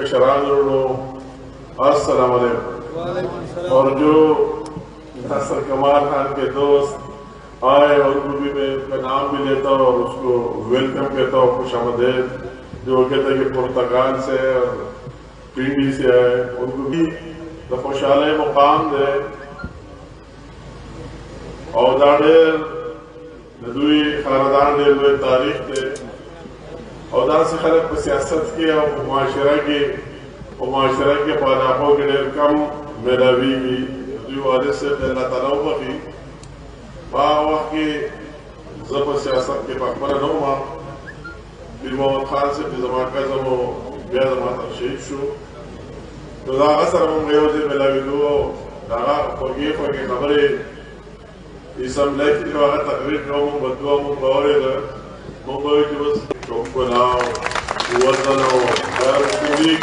کشران لوگوں السلام علیکم، اور جو ناصر کمال خان کے دوست آئے اور ان کو بھی میں ان کا نام بھی لیتا ہوں اور اس کو ویلکم کہتا ہوں، خوش آمدید، جو کہتا ہے کہ پرتگال سے اور پنڈی سے آئے، ان کو بھی خوشحالی مقام دے اور داڑیر ندوی خاندان دے ہوئے تاریخ دے اور دا سے خلق پر سیاست کے اور معاشرہ کے پاداپوں کے لئے کم میلاوی کی دوی والد سے اللہ تعالیٰ بخی وقت کی زبر سیاست کے پاکبر نوما پھر محمد خان سے پھر زمان کا زمو بیا زمان ترشید شو تو دا اثر من غیوزی میلاوی دو دا خوگی خبری اسم لیکی جو آگا تقریب جو من بدوا من باوری دا من باوری جو بس چوکناو وزن و غیر مسلم لیگ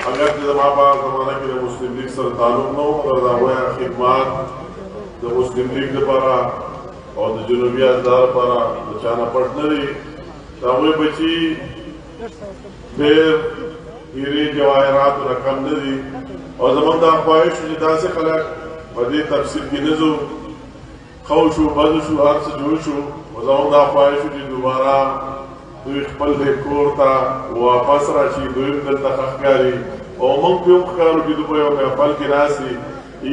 اگر کہ زمانہ کے مسلم لیگ سر تعلق نو مگر دا ہویا خدمات دا مسلم لیگ دا پارا اور دا جنوبی ازدار پارا دا چانا پٹنری دا ہوئی بچی پھر ہیری جواہرات و رقم ندی اور زمان دا خواہش جدا سے خلق ودی تفسیر کی نزو خوشو بدشو ہر سے جوشو وزاون دا خواہشو جی دوبارہ دوی خپل دے کورتا واپس راشی دویم دلتا خخکاری او منگ پیوم خکارو جی دوبایو میں خپل کی ناسی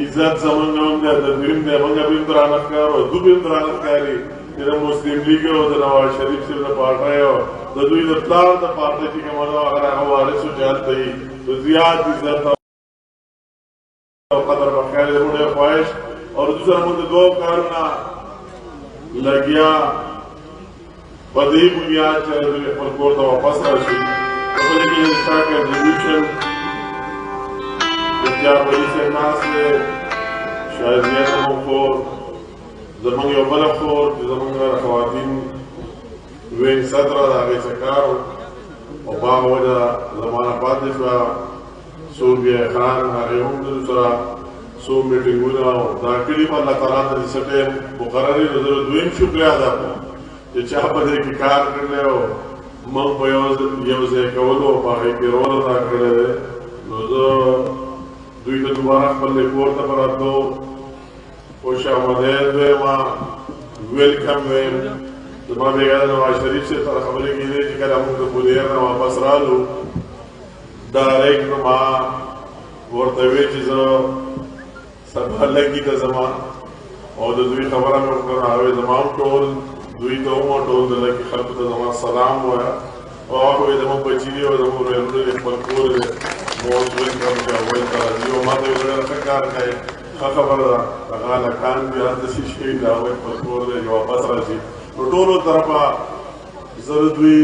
عزت زمان نوم دے دویم دے منگا بیم درانت کارو دو بیم درانت کاری دینا مسلم لیگی ہو دا نواز شریف سے دا پارٹائی ہو دا دوی دا پلار دا پارٹائی چی کہ منو اگر حوالے سو جانتا ہی تو زیاد عزت قدر بخیال دے ہونے خواہش اور دوسرا مند دو کارنا لگیا بدی بنیاد چاہے دوی اپن کورتا واپس راشی تو لیکن انشاء کے ریویوشن اتیار بلی سے ناس لے شاید زیادہ مخور زمان یو بلک خور زمان خواتین وین صدرہ دا آگے سکارو اور باغ وجہ زمانہ پاتے شوا سوبی خان آگے ہوں دوسرا سو میٹنگونا دا کلی پر اللہ تعالیٰ تا جسے مقرری نظر دویم شکریہ دا کو یہ چاہ پدے کی کار کرنے ہو من پیوزن یوزے کولو پاہی کی رولا دا کرنے دے نظر دوی تا دوبارہ پلے کورتا پر اتو خوش آمدید دوی ما ویلکم ویم زمان بیگادا نواز شریف سے تر خبری کی دے چکل ہمون کا بودیر نا واپس رالو داریک نما ورطوی چیزو سب لگی تا زمان اور دوی خبرہ میں کرنا آوے زمان ٹول دوی تا اوما ٹول دلہ کی خلق تا زمان سلام ہوا اور آخوی زمان بچیلی و زمان ریلو اخبر کور دے موت ویلکم کیا ویلکم دیو ماتے ویلکم خکار کھائے خبر دا اغالا کان بھی ہر دسی شکل دا ہوئے پسکور دے جو واپس راشی تو ٹولو طرفا زردوی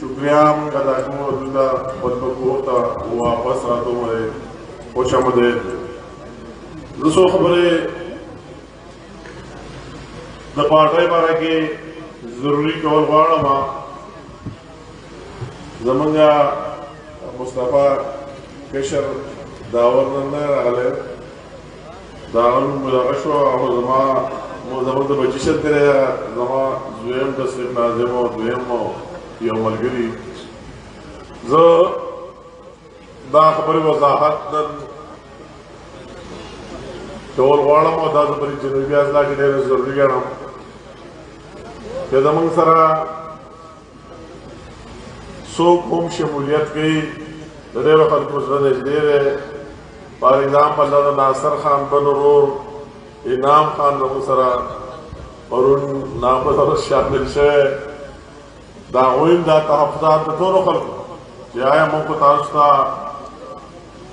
شکریام کا داکمو دوتا پتپکو تا واپس راتو مرے خوش آمدید دوسرو خبریں دا پارٹائی بارا کے ضروری کول غوارا ما زمانگا مصطفیٰ کشر داور نندر آلے داور ملاقشو آمو زمان دا بچیشت کرے زمان زویم تصریف نازم و دویم و یوم الگری دا خبری وضاحت نن ٹول غوارم و دا پری جنوبی ازلا کی دیر ضروری گرم کہ زمان سرا سوک ہم شمولیت کی دیر خلق مصرد اجدیر ہے پار ایگزامپل دا ناصر خان بن رور انعام خان زمان سرا اور ان نام پر شامل شئے دا غویم دا تحفظات دا دونوں خلق جائے موقع تارستا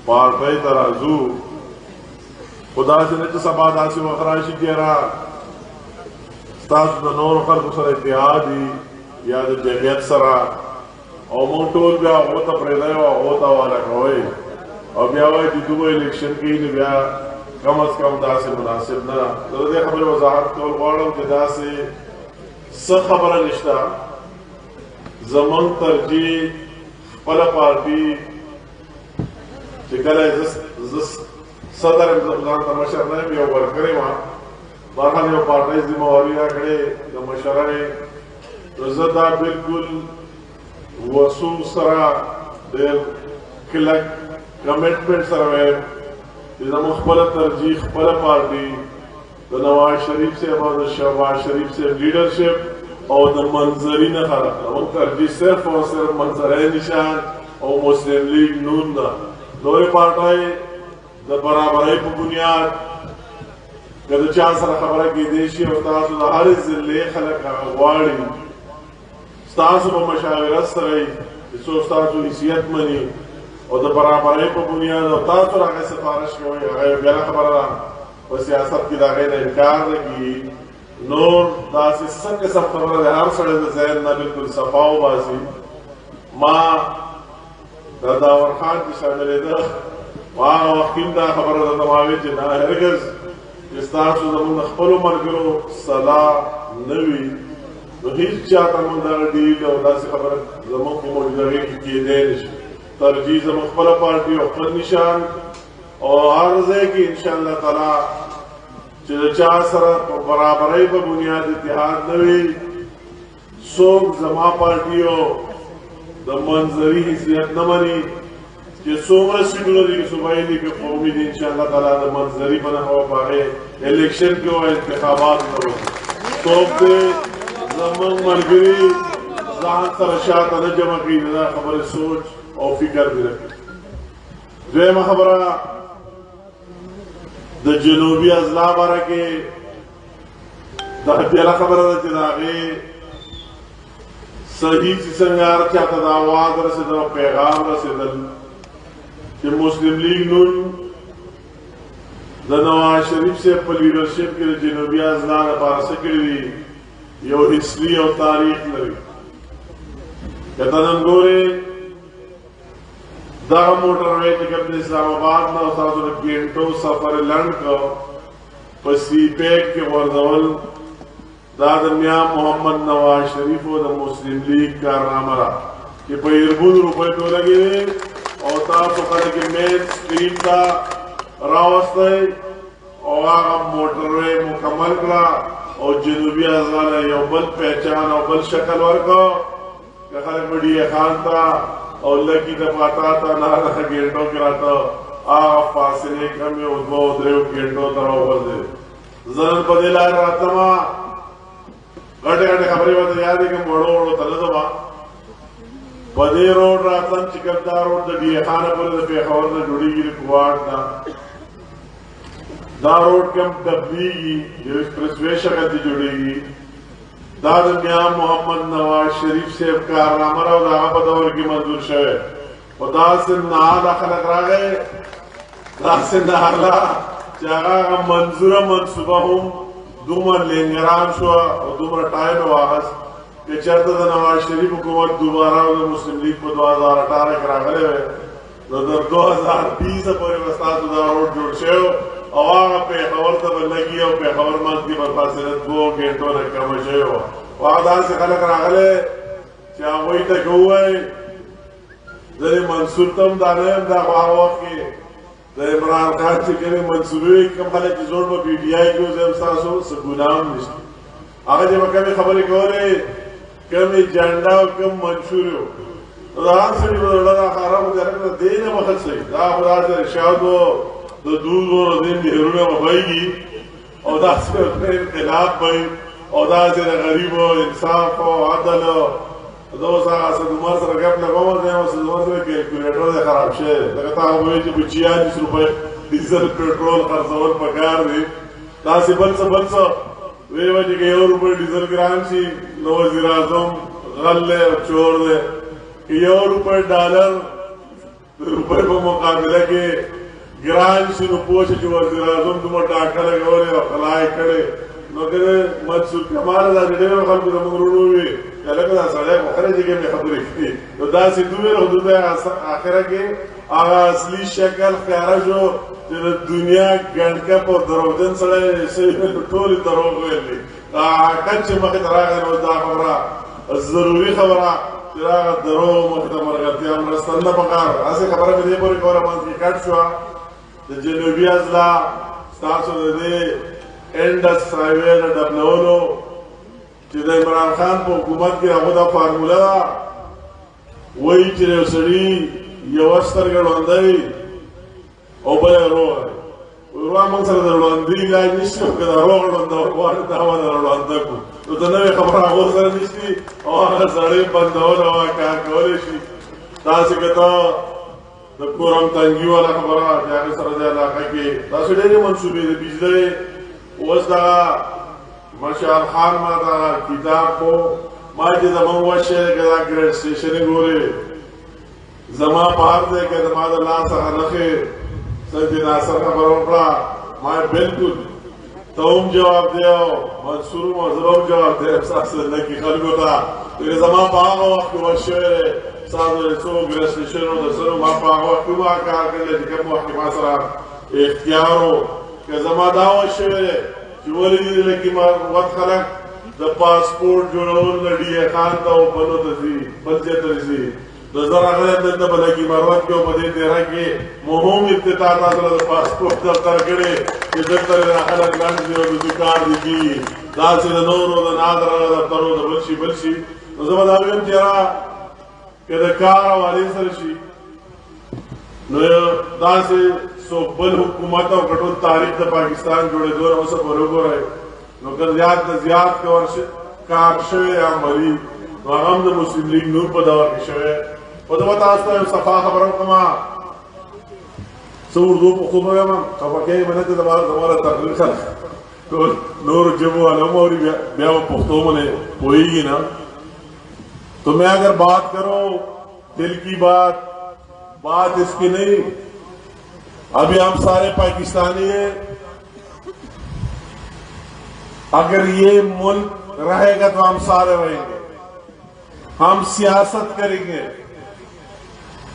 پارٹائی ترازو خدا سے نچے سبا داسی وقرائشی کیا ستاس دا نور خلق سر اتحادی یا دا جمعیت سرا اور مونٹول بیا ہوتا پریدائی و ہوتا والا کوئی اور بیا ہوئی دی دو الیکشن کی بیا کم از کم دا سے مناسب نا دردے خبر وضاحت کول غوارم کہ دا سے سخ خبر نشتا زمان ترجیح پلا پارٹی چکل ہے صدر امزان تا مشر نہیں بھی اوور کرے وہاں بارحال یہ پارٹائز دی مواری آکڑے دا مشرہ رزدہ بالکل وصول سرا دیر کلک کمټمنټ سره وایم چې زموږ خپله ترجیح خپله پارټي د نواز شریف صاحب او د شهباز شریف صاحب لیډرشپ او د منظري نه خلق زموږ ترجیح صرف او صرف منظري نشان او مسلم لیگ نون ده نورې پارټۍ د برابرۍ په بنیاد که د چا سره خبره کېدی شي او تاسو د هرې ضلعې خلک هغه غواړي ستاسو په مشاورت سره یې چې څوک ستاسو حیثیت مني او د برابرۍ په بنیاد او تاسو هغه سفارش کوئ هغه یو بله خبره ده په سیاست کې د هغې نه انکار نه کېږي نور داسې څه قسم خبره د هر سړی د ذهن نه بلکل صفا وباسي ما د داور خان چې شاملېده هغه وخت کې دا خبره درته ما ویل چې نه هرګز چې ستاسو زموږ د خپلو ملګرو صلاح نه وي نو هېڅ چاته مونږ دغه ډیل او داسې خبره زموږ په موجودګۍ کې کېدی نه شي ترجیح زموږ خپله پارټي او خپل نشان او هر ځای کې انشاءالله تعالی چې د چا سره په برابرۍ په بنیاد اتحاد نه وي څوک زما پارټي او د منظري حیثیت نه مني چې څومره سیټونه دي صوبایي دي که قومي دي انشاءالله تعالی د منظري په نحو په هغې الیکشن کې او انتخابات نه وکړي څوک دی زموږ ملګري ځان سره شاته نه جمع کړي دا خبرې سوچ او فکر دې رکړي دویمه خبره د جنوبي اضلاع باره کې دا بېله خبره ده چې د هغې صحیح چې څنګه هر چاته د اواز رسېدل او پیغام رسېدل چې مسلم لیگ نون د نواز شریف صاحب په لیډرشپ کې د جنوبي اضلاع لپاره څه کړي دي یو هسټري او تاریخ لري که ته نن ګورې دغه موټر وی چې کوم د اسلام آباد نه او تاسو د ګینټو سفر لنډ کړ په سی پیک کې غورځول دا د میا محمد نواز شریف او د مسلم لیگ کارنامه ده چې په یربونو روپۍ پې ولګېدې او تاسو خلک یې مین سټریم ته راوستی او هغه موټر وی مکمل کړه او جنوبي اضلاع له یو بل پہچان او بل شکل ورکړه که خلک به ډي خان ته او لکي د پاتا ته نهه ګینټو کې راته هغه فاصلې کمې او دوه او درېو ګینټو ته راوغورځېد زه نن په دې لارې راتلمه غټې غټې خبرې ورته یادې کړم وړو وړو ته نه ځمه په دې روډ راتلم چې کوم دا روډ د ډي خانه پورې د پېښور نه جوړېږي د کوواټ نه دا روډ کوم ډبلیږي یو ایکسپریس وے شکل کې جوړېږي دا د میا محمد نواز شریف صاحب کارنامه او د هغه په دور کې منظور شوی او داسې نااهله خلک راغی داسې نااهله چې هغه منظوره منصوبه هم دومره لنګران شوه او دومره ټایم یې واخیست چې چېرته د نواز شریف حکومت دوباره د مسلم لیگ په 2018 کې راغلی وی نو تر 2020 پورې به ستاسو دا روډ جوړ شوی او هغه پېښور ته به لګي او پېښور منځ کې به فاصله 2 ګینټو نه کمه شوې وه او هغه داسې خلک راغلی چې هغوی ته که ووایي زه دې منصور ته هم دا نه یم دا خو هغه وخت کې د عمران خان چې کومې منصوبې وي کوم خلک چې زوړ به پي ټي آی کې اوس هم ستاسو څه ګناه هم نشته هغه چې به کومې خبرې کولې کومې جنډه او کوم منشور یو نو د هر سړي به زړه دا خراب و چې هلکه دې نه به خرڅوي دا خو داسې رشوت و د دود و د دې مهرونه به بهیږي او داسې انقلاب به او داسې د غریبو انصاف او عدل زه اوس هغه اسد عمر سره ګپ لګوم دی اسد عمر سره کیلکولیټر دی خراب شوی لکه تا وایي چې په 46 روپۍ ډیزل پټرول خرڅول پکار دی داسې بل څه ویې وایي چې یو روپۍ ډیزل ګران شي نو وزیر اعظم غل دی او چور دی که یو روپۍ ډالر د روپۍ په مقابله کې ګران شي نو پوه شي چې وزیر اعظم دومره ډاکه لګولې او خلا یې کړې نو که منصور کمال دا د ډېرو خلکو زموږ وروڼو وي چې هلکه دا سړی خو خره جګې مې خبرې کړي نو داسې دومره حدود آخره کې هغه اصلي شکل ښکاره شو چې د دنیا ګنډکپ او دروغجن سړی ټولې دروغ ویل دي حقیقت چې مخې ته راغی نو دا خبره ضروري خبره چې هغه دروغ مخې ته ملګرتیا مرسته نه پکار هسې خبره مې دې پورې کوله منځ کې کټ شوه د جنوبي اضلاع ستاسو د دې انډس هایوې د ډبلولو چې د عمران خان په حکومت کې هغه دا فارموله ده وایي چې یو سړي یوسترگڑ اندائی او بلے روح ہے روح منصر در اندی لائی نشتو کدا روح اندائی وارد دعوہ در اندائی کو تو تنوی خبر آگو سر نشتی اور سڑی بندو روا کیا کولی شی تاسی کتا دکور ہم تنگی والا خبرہ جاگے سر جا علاقہ کی تاسی دیری منصوبی دی بجلے وزدہ مشار خان ماتا کتاب کو ماجی زمان وشے کدا گریڈ سٹیشنی گورے زمان پار دے کہ زمان اللہ سا نخیر سنجی ناصر خبر اپڑا مائے بلکل توم جواب دیو منصورو مذرم جواب دیو ساس لکی خلقو تا تو زمان پاگا وقت وشے ساز رسو گرسٹیشنو دسنو ما پاگا وقت ما کار کرلے جکم وقت ما سرا اختیارو کہ زمان داو وشے چولی دی لکی وقت خلق دا پاسپورٹ جوڑون لڑی ہے خان تاو بلو تزی بلچے تزی نظر آگلے دن بلکی مروت کیوں مدین دیرہ کی مہوم ابتدار نازلہ دا پاسپورٹ دفتر کرے کہ دفتر خلق لانس دیو دا دکار دی کی داسی دا نورو دا نادر دا دفترو دا بلشی نظر داویم چیرا کہ دا کارا والی سرشی داسی سو بل حکومت و کٹو تاریخ دا پاکستان جوڑے دور وسا بلو گو رہے نوکر زیاد کار شوئے یا مری وغم دا مسلم لیگ نور پا دور کی شوئے و دا بتاستا ہے صفا خبروں کما سو اردو پا خوب ہوگا ماں خفاکے منت دمارا تقریر خلق تو نور جبو علم اوری بیاو پختو منے ہوئی گی نا تو میں اگر بات کرو دل کی بات اس کی نہیں ابھی ہم سارے پاکستانی ہیں اگر یہ ملک رہے گا تو ہم سارے رہیں گے ہم سیاست کریں گے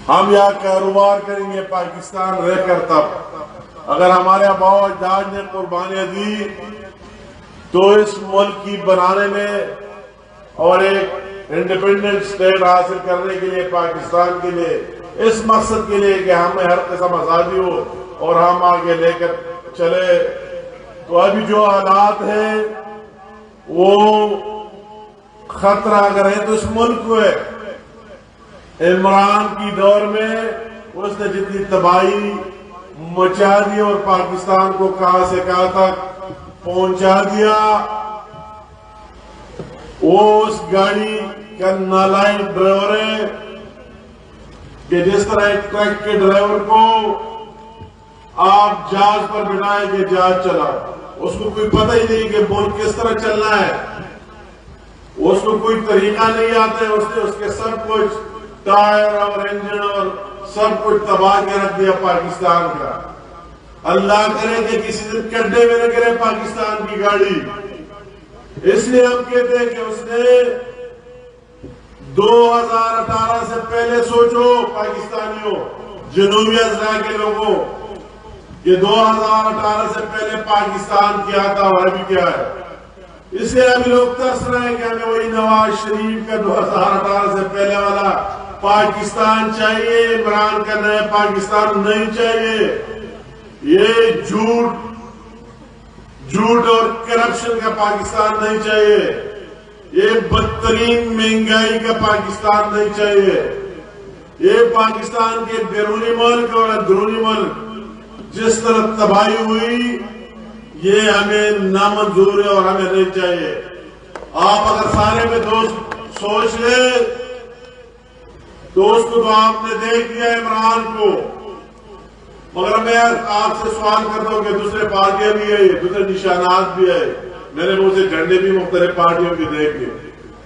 ہم یہاں کاروبار کریں گے پاکستان رہ کر تب اگر ہمارے آباء و اجداد نے قربانیاں دی تو اس ملک کی بنانے میں اور ایک انڈیپینڈنٹ سٹیٹ حاصل کرنے کے لیے پاکستان کے لیے اس مقصد کے لیے کہ ہمیں ہر قسم آزادی ہو اور ہم آگے لے کر چلے تو ابھی جو حالات ہیں وہ خطرہ اگر ہے تو اس ملک کو ہے عمران کی دور میں اس نے جتنی تباہی مچا دی اور پاکستان کو کہاں سے کہاں تک پہنچا دیا وہ اس گاڑی کا نالائق ڈرائیور ہے کہ جس طرح ایک ٹرک کے ڈرائیور کو آپ جہاز پر بٹھائیں کہ جہاز چلا اس کو کوئی پتہ ہی نہیں کہ ملک کس طرح چلنا ہے اس کو کوئی طریقہ نہیں آتا ہے اس کے سب کچھ ٹائر اور انجن اور سب کچھ تباہ کے رکھ دیا پاکستان کا اللہ کرے کہ کسی دن کڈے میں نہ کرے پاکستان کی گاڑی اس لیے ہم کہتے ہیں کہ اس نے 2018 سے پہلے سوچو پاکستانیوں جنوبی اضلاع کے لوگوں کہ 2018 سے پہلے پاکستان کیا تھا اور ابھی کیا ہے اس لیے ابھی لوگ ترس رہے ہیں کہ ہمیں وہی نواز شریف کا 2018 سے پہلے والا پاکستان چاہیے عمران کا نیا پاکستان نہیں چاہیے یہ جھوٹ اور کرپشن کا پاکستان نہیں چاہیے یہ بدترین مہنگائی کا پاکستان نہیں چاہیے یہ پاکستان کے بیرونی ملک اور اندرونی ملک جس طرح تباہی ہوئی یہ ہمیں نامنظور ہے اور ہمیں نہیں چاہیے آپ اگر سارے میں دوست سوچ لیں دوست کو تو آپ نے دیکھ لیا عمران کو مگر میں آپ سے سوال کرتا ہوں کہ دوسرے پارٹیاں بھی ہے دوسرے نشانات بھی ہے میرے منہ سے جھنڈے بھی مختلف پارٹیوں کی دیکھ لی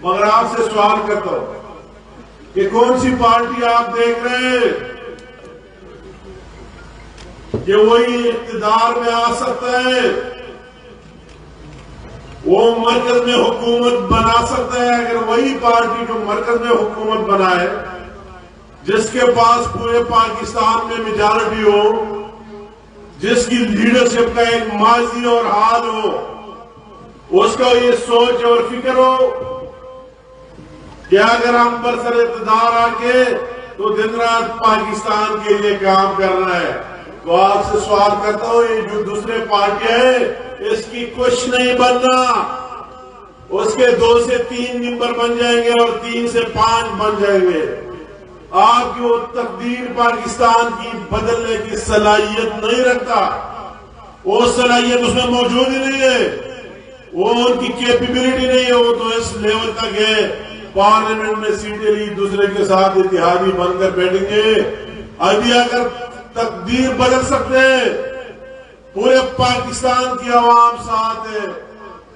مگر آپ سے سوال کرتا ہوں کہ کون سی پارٹی آپ دیکھ رہے ہیں کہ وہی اقتدار میں آ سکتا ہے وہ مرکز میں حکومت بنا سکتا ہے اگر وہی پارٹی جو مرکز میں حکومت بنائے جس کے پاس پورے پاکستان میں میجارٹی ہو جس کی لیڈرشپ کا ایک ماضی اور حال ہو اس کا یہ سوچ اور فکر ہو کہ اگر ہم برسر اقتدار آ کے تو دن رات پاکستان کے لیے کام کرنا ہے تو آپ سے سوال کرتا ہوں یہ جو دوسرے پارٹیاں ہیں اس کی کچھ نہیں بننا اس کے 2 سے 3 ممبر بن جائیں گے اور 3 سے 5 بن جائیں گے آپ کی وہ تقدیر پاکستان کی بدلنے کی صلاحیت نہیں رکھتا، وہ صلاحیت اس میں موجود ہی نہیں ہے، وہ ان کی کیپیبلٹی نہیں ہے، وہ تو اس لیول تک ہے پارلیمنٹ میں سیٹیں لی دوسرے کے ساتھ اتحادی بن کر بیٹھیں گے۔ ابھی اگر تقدیر بدل سکتے ہیں، پورے پاکستان کی عوام ساتھ ہے،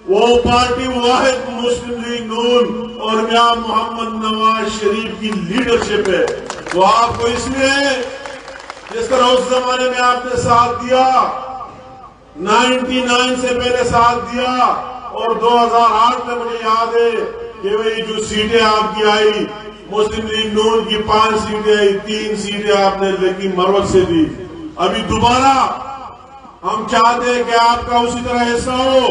وہ پارٹی واحد مسلم لیگ نون اور میاں محمد نواز شریف کی لیڈرشپ ہے۔ تو آپ کو اس لیے جس طرح اس زمانے میں آپ نے ساتھ دیا، 99 سے پہلے ساتھ دیا، اور 2008 میں مجھے یاد ہے کہ وہی جو سیٹیں آپ کی آئی، مسلم لیگ نون کی 5 سیٹیں آئی، 3 سیٹیں آپ نے لیکن مروت سے دی۔ ابھی دوبارہ ہم چاہتے ہیں کہ آپ کا اسی طرح حصہ ہو۔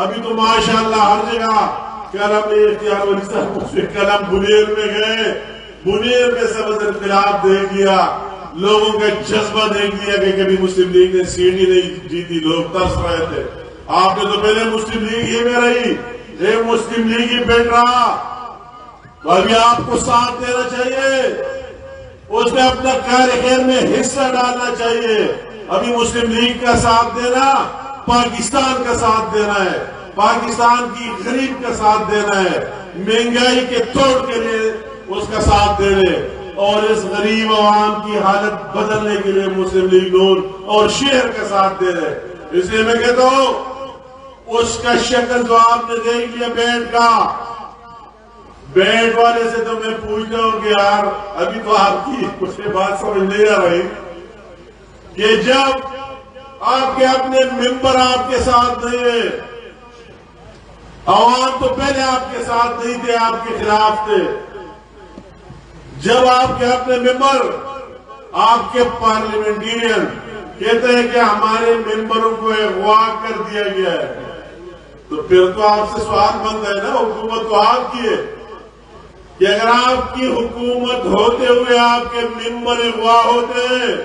ابھی تو ماشاءاللہ ہر جگہ کل ہم نے اختیار ولی صاحب کل ہم بنیر میں گئے، بنیر میں سب انقلاب دیکھ لیا، لوگوں کا جذبہ دیکھ لیا کہ کبھی مسلم لیگ نے سیٹ ہی نہیں جیتی، لوگ ترس رہے تھے۔ آپ نے تو پہلے مسلم لیگ ہی میں رہی، ایک مسلم لیگ ہی بیٹھ رہا، تو ابھی آپ کو ساتھ دینا چاہیے، اس میں اپنا کار خیر میں حصہ ڈالنا چاہیے۔ ابھی مسلم لیگ کا ساتھ دینا پاکستان کا ساتھ دینا ہے، پاکستان کی غریب کا ساتھ دینا ہے، مہنگائی کے توڑ کے لیے اس کا ساتھ دینے، اور اس غریب عوام کی حالت بدلنے کے لیے مسلم لیگ نون اور شہر کا ساتھ دے رہے۔ اس لیے میں کہتا ہوں اس کا شکل جو آپ نے دیکھ لیا بیٹ کا، بیٹ والے سے تو میں پوچھتا ہوں کہ یار ابھی تو آپ کی کچھ بات سمجھ نہیں آ رہی کہ جب آپ کے اپنے ممبر آپ کے ساتھ نہیں ہے، عوام تو پہلے آپ کے ساتھ نہیں تھے، آپ کے خلاف تھے، جب آپ کے اپنے ممبر آپ کے پارلیمنٹیرین کہتے ہیں کہ ہمارے ممبروں کو اغوا کر دیا گیا ہے، تو پھر تو آپ سے سوال بنتا ہے نا، حکومت تو آپ کی ہے، کہ اگر آپ کی حکومت ہوتے ہوئے آپ کے ممبر اغوا ہوتے ہیں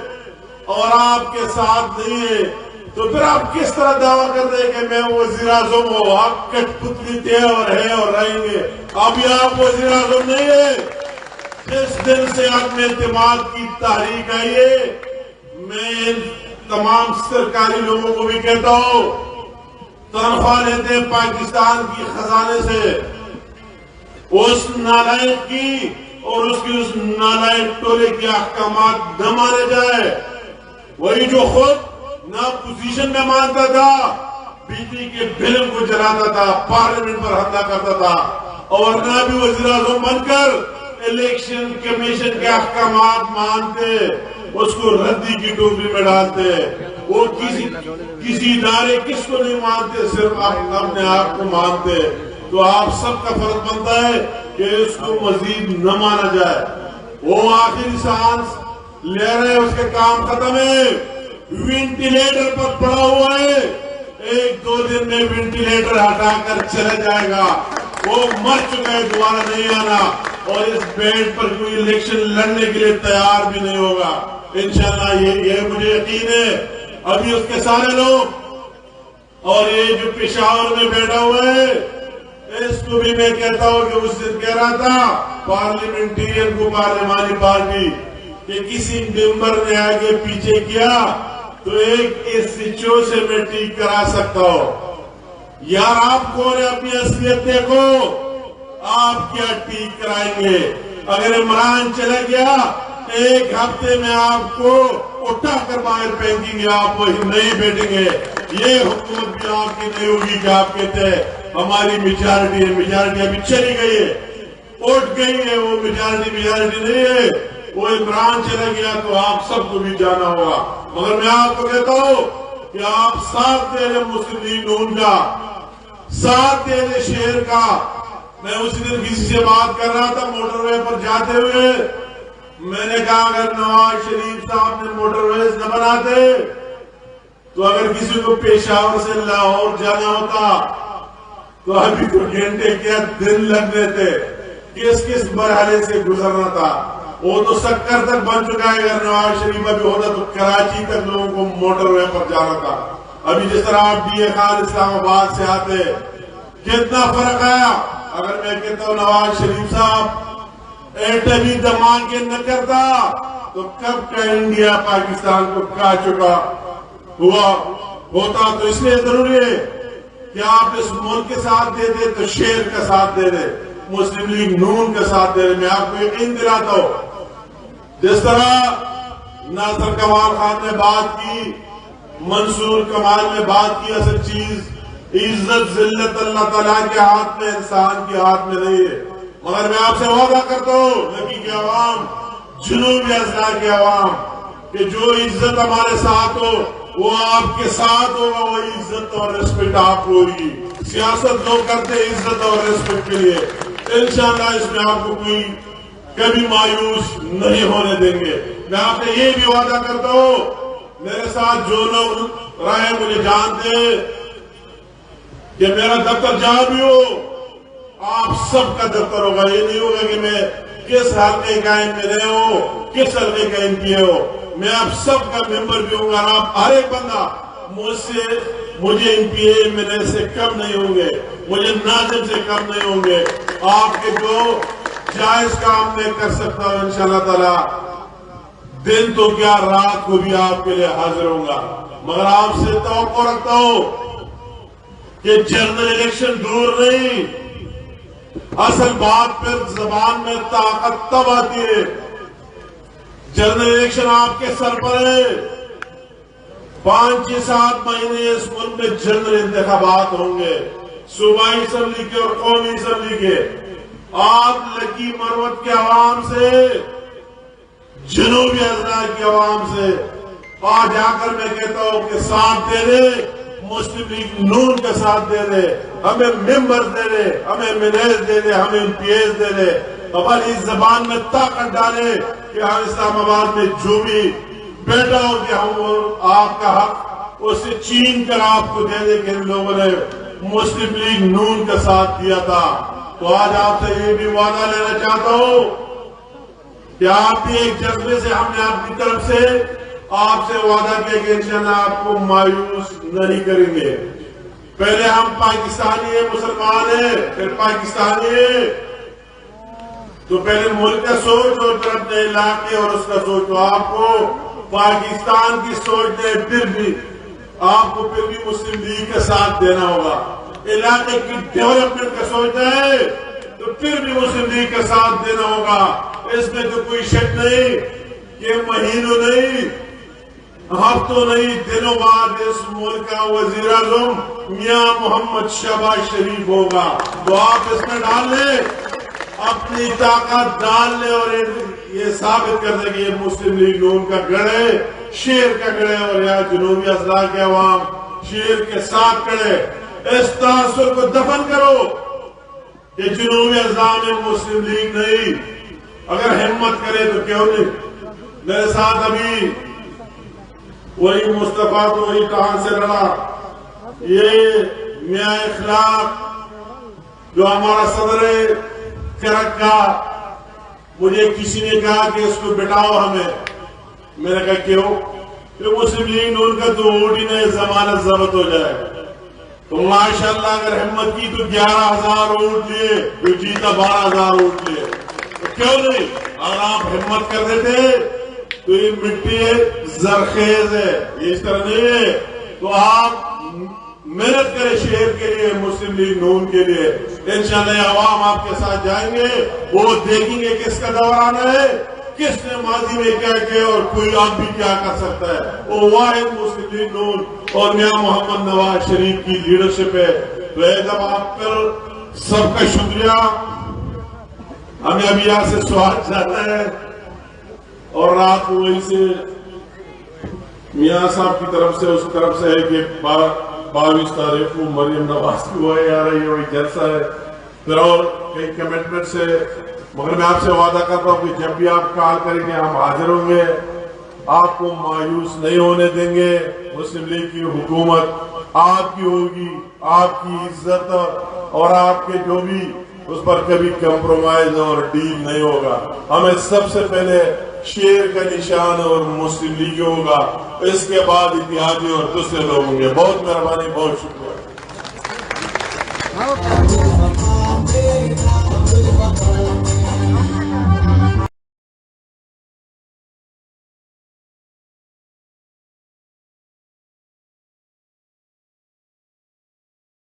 اور آپ کے ساتھ نہیں ہے، تو پھر آپ کس طرح دعویٰ کرتے ہیں کہ میں وزیر اعظم ہوں؟ آپ کٹ پتلی تھے اور ہے اور رہیں گے، ابھی آپ وزیر اعظم نہیں ہے۔ جس دن سے عدم اعتماد کی تحریک آئی ہے، میں ان تمام سرکاری لوگوں کو بھی کہتا ہوں، تنخواہ لیتے ہیں پاکستان کی خزانے سے، اس نالائق کی اور اس کی اس نالائق ٹولے کے احکامات نہ مانے جائے۔ وہی جو خود نہ پوزیشن میں مانتا تھا، بجلی کے بل کو جلاتا تھا، پارلیمنٹ پر حملہ کرتا تھا، اور نہ بھی وزیر اعظم بن کر الیکشن کمیشن کے احکامات مانتے، اس کو ردی کی ٹوکری میں ڈالتے۔ وہ کسی ادارے کس کو نہیں مانتے، صرف اپنے آپ کو مانتے۔ تو آپ سب کا فرض بنتا ہے کہ اس کو مزید نہ مانا جائے۔ وہ آخری سانس لے رہے، اس کے کام ختم ہے، وینٹیلیٹر پر پڑا ہوا ہے، 1-2 دن میں وینٹیلیٹر ہٹا کر چلا جائے گا، وہ مر چکا ہے، دوبارہ نہیں آنا، اور اس بیٹ پر کوئی الیکشن لڑنے کے لیے تیار بھی نہیں ہوگا انشاءاللہ۔ یہ مجھے یقین ہے۔ ابھی اس کے سارے لوگ اور یہ جو پشاور میں بیٹھا ہوا ہے، اس کو بھی میں کہتا ہوں کہ اس دن کہہ رہا تھا پارلیمنٹیرین کو، پارلیمانی پارٹی، کہ کسی ممبر نے آگے پیچھے کیا تو ایک SHO سے میں ٹھیک کرا سکتا ہوں۔ یار آپ کو اپنی اصلیت دیکھو، آپ کیا ٹھیک کرائیں گے؟ اگر عمران چلا گیا، 1 ہفتے میں آپ کو اٹھا کر باہر پھینکیں گے، آپ وہی نہیں بیٹھیں گے۔ یہ حکومت بھی آپ کی نہیں ہوگی کہ آپ کہتے ہیں ہماری میجارٹی ہے، میجارٹی ابھی چلی گئی ہے، اٹھ گئی ہے، وہ میجارٹی نہیں ہے۔ وہ عمران چلا گیا تو آپ سب کو بھی جانا ہوگا، مگر میں آپ کو کہتا ہوں کہ آپ ساتھ دے رہے مسلم لیگ نون کا، ساتھ دے رہے شہر کا۔ میں اسی دن کسی سے بات کر رہا تھا موٹر وے پر جاتے ہوئے، میں نے کہا اگر نواز شریف صاحب نے موٹر ویز نہ بناتے تو اگر کسی کو پشاور سے لاہور جانا ہوتا تو ابھی تو گھنٹے کیا دن لگنے تھے، کس مرحلے سے گزرنا تھا۔ وہ تو سکر تک بن چکا ہے، اگر نواز شریف ابھی ہوتا تو کراچی تک لوگوں کو موٹر وے پر جانا تھا۔ ابھی جس طرح آپ DA خان اسلام آباد سے آتے، کتنا فرق آیا۔ اگر میں کہتا ہوں نواز شریف صاحب ایٹمی دھماکے نہ کرتا تو کب کا انڈیا پاکستان کو کھا چکا ہوتا. تو اس لیے ضروری ہے کہ آپ اس ملک کے ساتھ دے دے تو شیر کا ساتھ دے دے, مسلم لیگ نون کا ساتھ دے دے. میں آپ کو یقین دلاتا ہوں جس طرح ناصر کمال خان نے بات کی, منصور کمال نے بات کی, اصل چیز عزت ذلت اللہ تعالیٰ کے ہاتھ میں, انسان کے ہاتھ میں نہیں ہے. مگر میں آپ سے وعدہ کرتا ہوں لکی کے عوام, جنوبی اضلاع کے عوام, کہ جو عزت ہمارے ساتھ ہو وہ آپ کے ساتھ ہوگا. وہ عزت اور ریسپیکٹ آپ ہوگی. سیاست لوگ کرتے عزت اور ریسپیکٹ کے لیے. انشاءاللہ اس میں آپ کو کوئی کبھی مایوس نہیں ہونے دیں گے. میں آپ سے یہ بھی وعدہ کرتا ہوں, میرے ساتھ جو لوگ رہے مجھے جانتے کہ میرا دفتر جہاں بھی ہو آپ سب کا دفتر ہوگا. یہ نہیں ہوگا کہ میں کس حلقے کا MLA ہو, کس حلقے کا MP ہو, میں آپ سب کا ممبر بھی ہوں گا. آپ ہر ایک بندہ مجھے MP MLA سے کم نہیں ہوں گے, مجھے ناظم سے کم نہیں ہوں گے. آپ کے جو جائز کام میں کر سکتا ہوں انشاءاللہ تعالی, دن تو کیا رات کو بھی آپ کے لیے حاضر ہوں گا. مگر آپ سے توقع رکھتا ہوں کہ جنرل الیکشن دور نہیں, اصل بات پھر زبان میں طاقت تب آتی ہے. جنرل الیکشن آپ کے سر پر ہے. 5-7 مہینے اس ملک میں جنرل انتخابات ہوں گے, صوبائی اسمبلی کے اور قومی اسمبلی کے. آپ لکی مروت کے عوام سے, جنوبی اضلاع کی عوام سے آج آ کر میں کہتا ہوں کہ ساتھ دے دے, مسلم لیگ نون کا ساتھ دے دے, ہمیں ممبر دے دے, ہمیں MLAs دے دے, ہمیں MPs دے دے. ہماری اس زبان میں طاقت ڈالے کہ ہم اسلام آباد میں جو بھی بیٹھا ہو کہ ہم آپ کا حق اسے چھین کر آپ کو دے دے کہ ان لوگوں نے مسلم لیگ نون کا ساتھ دیا تھا. تو آج آپ سے یہ بھی وعدہ لینا چاہتا ہوں کہ آپ بھی ایک جذبے سے, ہم نے آپ کی طرف سے آپ سے وعدہ کیا کہ انشاءاللہ آپ کو مایوس نہیں کریں گے. پہلے ہم پاکستانی ہیں, مسلمان ہیں, پھر پاکستانی ہیں, تو پہلے ملک کا سوچ اور پھر اپنے علاقے اور اس کا سوچ. تو آپ کو پاکستان کی سوچ دے, پھر بھی آپ کو پھر بھی مسلم لیگ کا ساتھ دینا ہوگا. علاقے کی ڈیولپمنٹ کا سوچنا ہے تو پھر بھی مسلم لیگ کا ساتھ دینا ہوگا. اس میں تو کوئی شک نہیں کہ مہینوں نہیں, ہفتوں نہیں, دنوں بعد اس ملک کا وزیر اعظم میاں محمد شہباز شریف ہوگا. تو آپ اس میں ڈال لیں, اپنی طاقت ڈال لیں اور یہ ثابت کر دیں کہ یہ مسلم لیگ نون کا گڑھ ہے, شیر کا گڑھ ہے, اور یہاں جنوبی اضلاع کے عوام شیر کے ساتھ کھڑے. اس تاثر کو دفن کرو کہ جنوبی اضلاع میں مسلم لیگ نہیں. اگر ہمت کرے تو کیوں نہیں. میرے ساتھ ابھی وہی مصطفیٰ تو وہی ٹانگ سے لڑا, یہ میاں اخلاق جو ہمارا صدر ہے کرک کا, مجھے کسی نے کہا کہ اس کو بٹاؤ ہمیں. میں نے کہا کیوں؟ کہ مسلم لیگ نون کا تو ووٹ ہی نہیں, ضمانت ضبط ہو جائے. تو ماشاءاللہ اگر ہمت کی تو 11,000 ووٹ لیے, جو جیتا 12,000 ووٹ لیے. تو کیوں نہیں, اگر آپ ہمت کر دیتے تو یہ مٹی زرخیز ہے, یہ اس طرح نہیں ہے. تو آپ محنت کریں شہر کے لیے, مسلم لیگ نون کے لیے. انشاءاللہ عوام آپ کے ساتھ جائیں گے, وہ دیکھیں گے کس کا دور آنا ہے, کس نے ماضی میں کیا کیا اور کوئی آپ بھی کیا کر سکتا ہے. وہ واحد مسلم لیگ نون اور میاں محمد نواز شریف کی لیڈرشپ ہے. تو ایک دم آپ پر سب کا شکریہ. ہمیں ابھی یہاں سے سوات جانا ہے اور رات کو وہیں سے میاں صاحب کی طرف سے اس طرف سے ہے کہ 22 تاریخ کو مریم نواز کی وہی آ رہی ہے, وہی جلسہ ہے, پھر اور کئی کمٹمنٹ سے. مگر میں آپ سے وعدہ کرتا ہوں کہ جب بھی آپ کال کریں گے ہم حاضر ہوں گے, آپ کو مایوس نہیں ہونے دیں گے. مسلم لیگ کی حکومت آپ کی ہوگی, آپ کی عزت اور آپ کے جو بھی, اس پر کبھی کمپرومائز اور ڈیل نہیں ہوگا. ہمیں سب سے پہلے شیر کا نشان اور مسلم لیگ ہوگا, اس کے بعد اتحادی اور دوسرے لوگ ہوں گے. بہت مہربانی, بہت شکریہ.